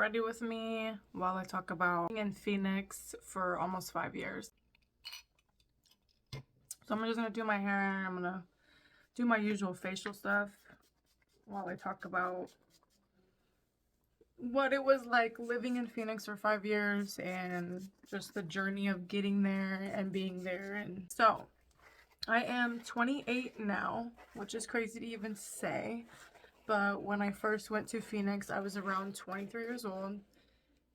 ready with me while I talk about being in Phoenix for almost 5 years. So I'm just gonna do my hair. I'm gonna do my usual facial stuff while I talk about what it was like living in Phoenix for 5 years and just the journey of getting there and being there. And so I am 28 now, which is crazy to even say. But when I first went to Phoenix, I was around 23 years old.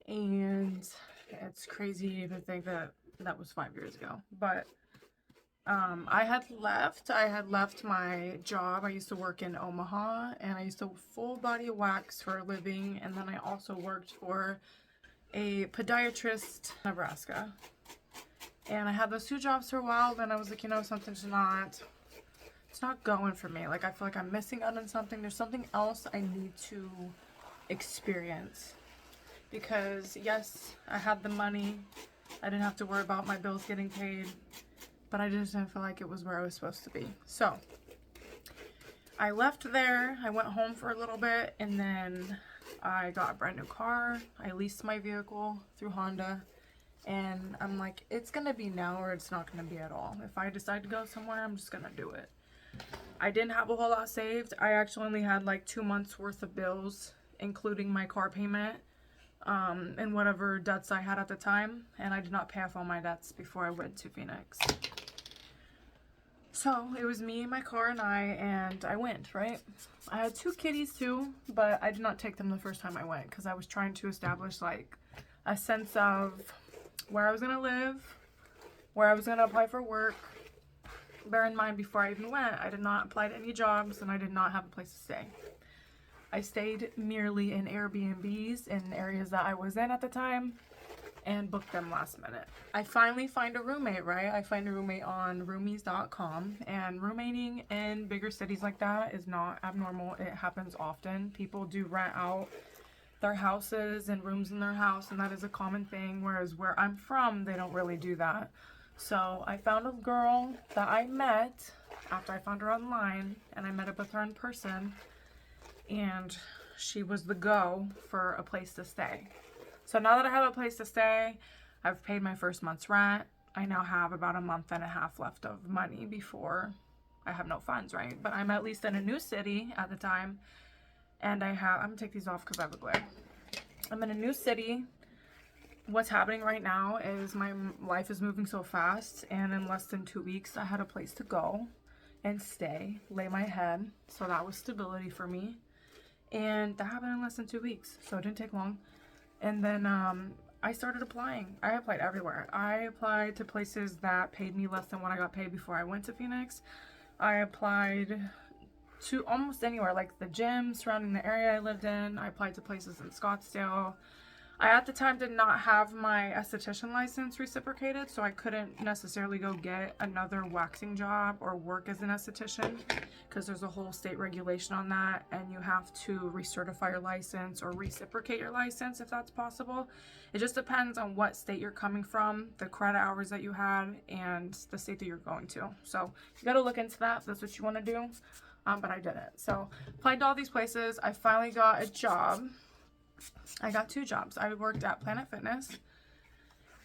And it's crazy to even think that that was 5 years ago. But I had left my job. I used to work in Omaha, and I used to full body wax for a living. And then I also worked for a podiatrist in Nebraska. And I had those two jobs for a while. Then I was like, something's it's not going for me. Like, I feel like I'm missing out on something. There's something else I need to experience. Because yes, I had the money. I didn't have to worry about my bills getting paid. But I just didn't feel like it was where I was supposed to be. So I left there. I went home for a little bit, and then I got a brand new car. I leased my vehicle through Honda. And I'm like, it's going to be now or it's not going to be at all. If I decide to go somewhere, I'm just going to do it. I didn't have a whole lot saved. I actually only had like 2 months worth of bills, including my car payment, and whatever debts I had at the time. And I did not pay off all my debts before I went to Phoenix. So it was me, my car, and I went, right? I had 2 kitties too, but I did not take them the first time I went because I was trying to establish like a sense of where I was going to live, where I was going to apply for work. Bear in mind, before I even went, I did not apply to any jobs and I did not have a place to stay. I stayed merely in Airbnbs in areas that I was in at the time and booked them last minute. I finally find a roommate, right? I find a roommate on roomies.com, and roommating in bigger cities like that is not abnormal. It happens often. People do rent out their houses and rooms in their house, and that is a common thing, whereas where I'm from, they don't really do that. So I found a girl that I met after I found her online, and I met up with her in person, and she was the go for a place to stay. So now that I have a place to stay, I've paid my first month's rent. I now have about a month and a half left of money before I have no funds, right? But I'm at least in a new city at the time, and I'm gonna take these off because I have a glare. I'm in a new city. What's happening right now is my life is moving so fast, and in less than 2 weeks I had a place to go and stay, lay my head. So that was stability for me, and that happened in less than 2 weeks, so it didn't take long. And then I started applying. I applied everywhere. I applied to places that paid me less than what I got paid before I went to Phoenix. I applied to almost anywhere, like the gym surrounding the area I lived in. I applied to places in Scottsdale. I at the time did not have my esthetician license reciprocated, so I couldn't necessarily go get another waxing job or work as an esthetician because there's a whole state regulation on that, and you have to recertify your license or reciprocate your license if that's possible. It just depends on what state you're coming from, the credit hours that you had, and the state that you're going to. So you got to look into that if that's what you want to do, but I didn't. So applied to all these places. I finally got a job. I got 2 jobs. I worked at Planet Fitness,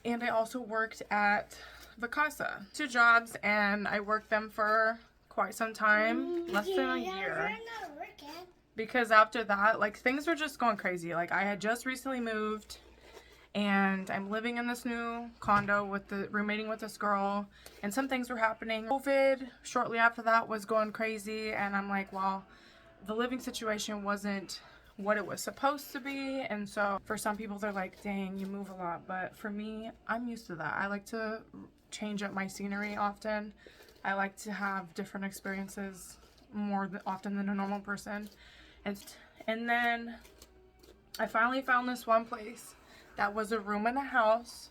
and I also worked at Vacasa. 2 jobs, and I worked them for quite some time, less than a year. Because after that, like, things were just going crazy. Like, I had just recently moved, and I'm living in this new condo roommating with this girl, and some things were happening. COVID shortly after that was going crazy, and I'm like, well, the living situation wasn't what it was supposed to be. And so for some people, they're like, dang, you move a lot. But for me, I'm used to that. I like to change up my scenery often. I like to have different experiences more often than a normal person. And then I finally found this one place that was a room in a house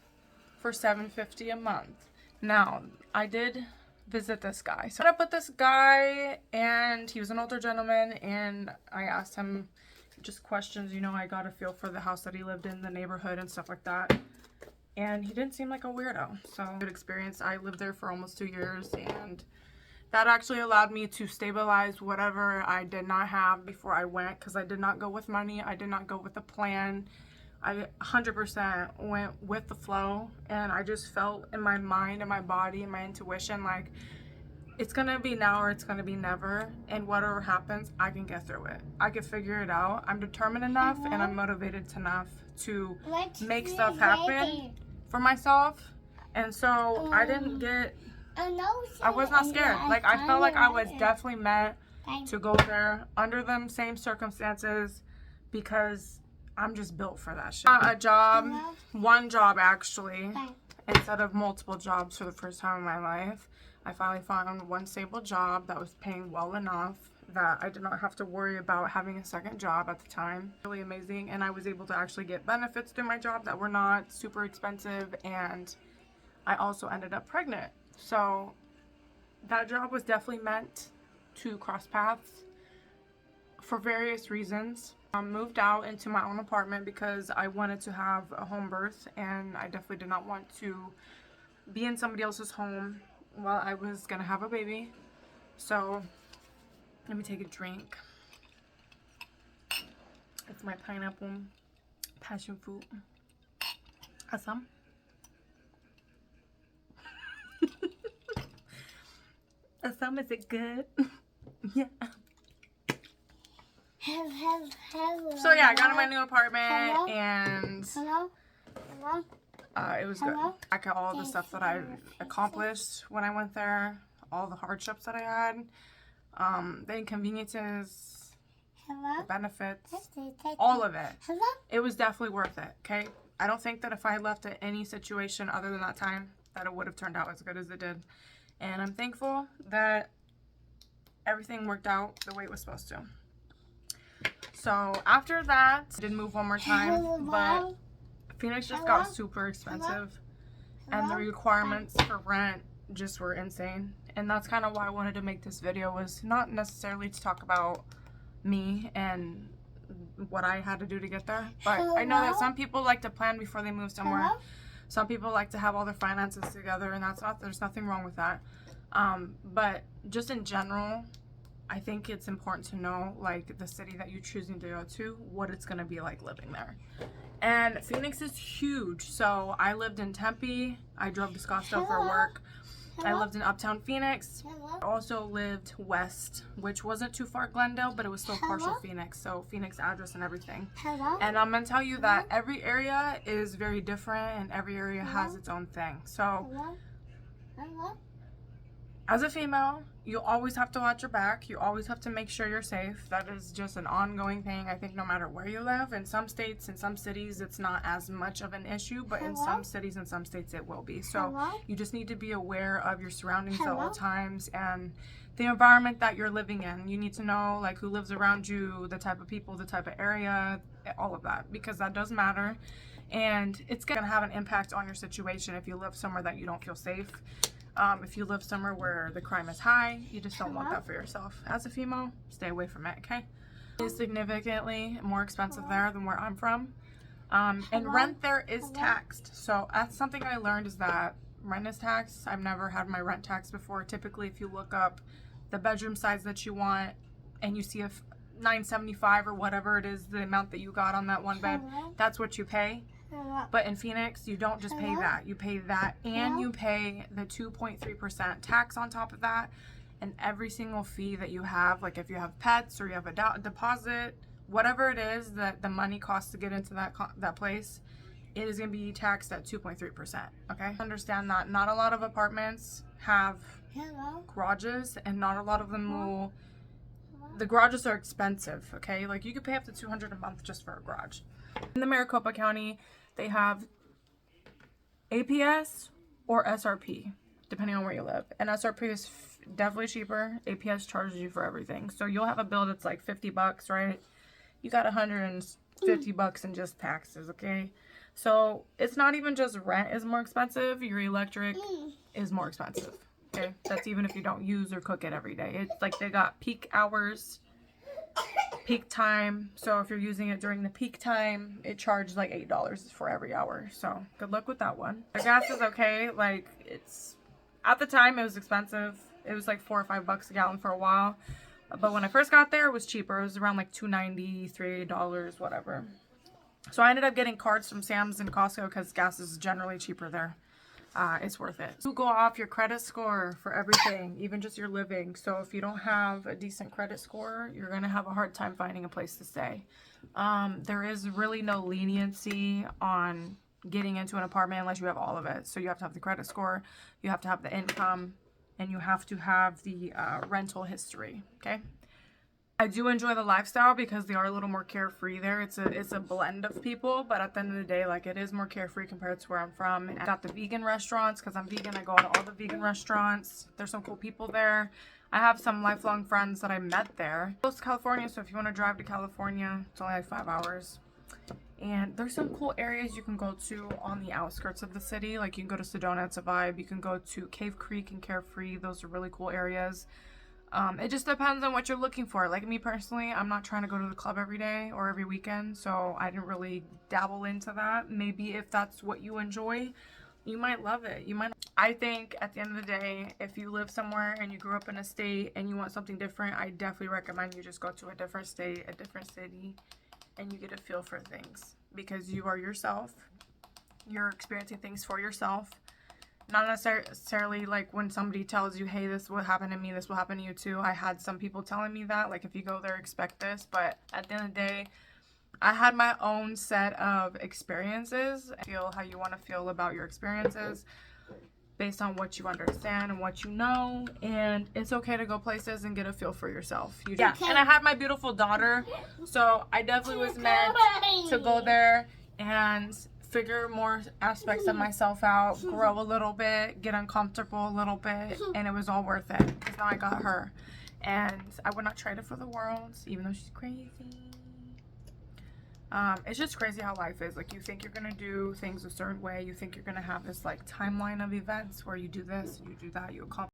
for $750 a month. Now, I did visit this guy. So I met up with this guy, and he was an older gentleman, and I asked him just questions. I got a feel for the house that he lived in, the neighborhood, and stuff like that. And he didn't seem like a weirdo. So good experience. I lived there for almost 2 years, and that actually allowed me to stabilize whatever I did not have before I went, because I did not go with money. I did not go with a plan. I 100% went with the flow, and I just felt in my mind and my body and my intuition like it's gonna be now or it's gonna be never, and whatever happens, I can get through it. I can figure it out. I'm determined enough and I'm motivated enough to make stuff happen for myself. And so I didn't get, I was not scared. Like, I felt like I was definitely meant to go there under them same circumstances, because I'm just built for that shit. A job, one job actually, instead of multiple jobs for the first time in my life. I finally found one stable job that was paying well enough that I did not have to worry about having a second job at the time. Really amazing. And I was able to actually get benefits through my job that were not super expensive, and I also ended up pregnant. So that job was definitely meant to cross paths for various reasons. I moved out into my own apartment because I wanted to have a home birth, and I definitely did not want to be in somebody else's home while I was gonna have a baby. So let me take a drink. It's my pineapple passion fruit. Have some? Some, is it good? Yeah. So yeah, I got in my new apartment, and it was good. I got all the stuff that I accomplished when I went there, all the hardships that I had, the inconveniences, the benefits, all of it. It was definitely worth it, okay? I don't think that if I had left at any situation other than that time, that it would have turned out as good as it did. And I'm thankful that everything worked out the way it was supposed to. So after that, I did move one more time, but Phoenix just got super expensive, and the requirements for rent just were insane. And that's kind of why I wanted to make this video, was not necessarily to talk about me and what I had to do to get there, but I know that some people like to plan before they move somewhere. Some people like to have all their finances together, and there's nothing wrong with that. But just in general, I think it's important to know, like, the city that you're choosing to go to, what it's going to be like living there. And Phoenix is huge. So I lived in Tempe. I drove to Scottsdale for work. I lived in Uptown Phoenix. I also lived west, which wasn't too far Glendale, but it was still partial Phoenix. So Phoenix address and everything. And I'm going to tell you that every area is very different, and every area has its own thing. So as a female, you always have to watch your back. You always have to make sure you're safe. That is just an ongoing thing, I think, no matter where you live. In some states, in some cities, it's not as much of an issue, but in some cities and some states, it will be. So you just need to be aware of your surroundings at all times and the environment that you're living in. You need to know, like, who lives around you, the type of people, the type of area, all of that, because that does matter. And it's going to have an impact on your situation if you live somewhere that you don't feel safe. If you live somewhere where the crime is high, you just don't want that for yourself. As a female, stay away from it, okay? It's significantly more expensive there than where I'm from. And rent there is taxed. So that's something I learned, is that rent is taxed. I've never had my rent taxed before. Typically, if you look up the bedroom size that you want and you see a $975 or whatever it is, the amount that you got on that one bed, that's what you pay. But in Phoenix, you don't just pay that. You pay that, and you pay the 2.3% tax on top of that. And every single fee that you have, like if you have pets or you have a deposit, whatever it is that the money costs to get into that place, it is going to be taxed at 2.3%. Okay? Understand that not a lot of apartments have garages, and not a lot of them will. The garages are expensive. Okay? Like, you could pay up to $200 a month just for a garage. In the Maricopa County, they have APS or SRP, depending on where you live. And SRP is definitely cheaper. APS charges you for everything. So you'll have a bill that's like $50, right? You got $150 in just taxes, okay? So it's not even just rent is more expensive. Your electric is more expensive, okay? That's even if you don't use or cook it every day. It's like they got peak hours, peak time. So if you're using it during the peak time, it charges like $8 for every hour. So good luck with that one. The gas is okay. Like, it's, at the time it was expensive. It was like $4 or $5 a gallon for a while. But when I first got there, it was cheaper. It was around like $2.90, $3, whatever. So I ended up getting cards from Sam's and Costco because gas is generally cheaper there. It's worth it. You go off your credit score for everything, even just your living. So if you don't have a decent credit score, you're going to have a hard time finding a place to stay. There is really no leniency on getting into an apartment unless you have all of it. So you have to have the credit score, you have to have the income, and you have to have the rental history, okay? I do enjoy the lifestyle because they are a little more carefree there. It's a blend of people, but at the end of the day, like, it is more carefree compared to where I'm from. And I got the vegan restaurants because I'm vegan. I go to all the vegan restaurants. There's some cool people there. I have some lifelong friends that I met there. Close to California, so if you want to drive to California, it's only like 5 hours. And there's some cool areas you can go to on the outskirts of the city. Like, you can go to Sedona, it's a vibe. You can go to Cave Creek and Carefree. Those are really cool areas. It just depends on what you're looking for. Like me personally, I'm not trying to go to the club every day or every weekend, so I didn't really dabble into that. Maybe if that's what you enjoy, you might love it. You might. I think at the end of the day, if you live somewhere and you grew up in a state and you want something different, I definitely recommend you just go to a different state, a different city, and you get a feel for things because you are yourself. You're experiencing things for yourself. Not necessarily like when somebody tells you, hey, this will happen to me, this will happen to you too. I had some people telling me that, like, if you go there, expect this. But at the end of the day, I had my own set of experiences. Feel how you want to feel about your experiences based on what you understand and what you know. And it's okay to go places and get a feel for yourself. Yeah, and I have my beautiful daughter. So I definitely was meant to go there and figure more aspects of myself out, grow a little bit, get uncomfortable a little bit, and it was all worth it because now I got her. And I would not trade it for the world, even though she's crazy. It's just crazy how life is. Like, you think you're gonna do things a certain way, you think you're gonna have this like timeline of events where you do this, you do that, you accomplish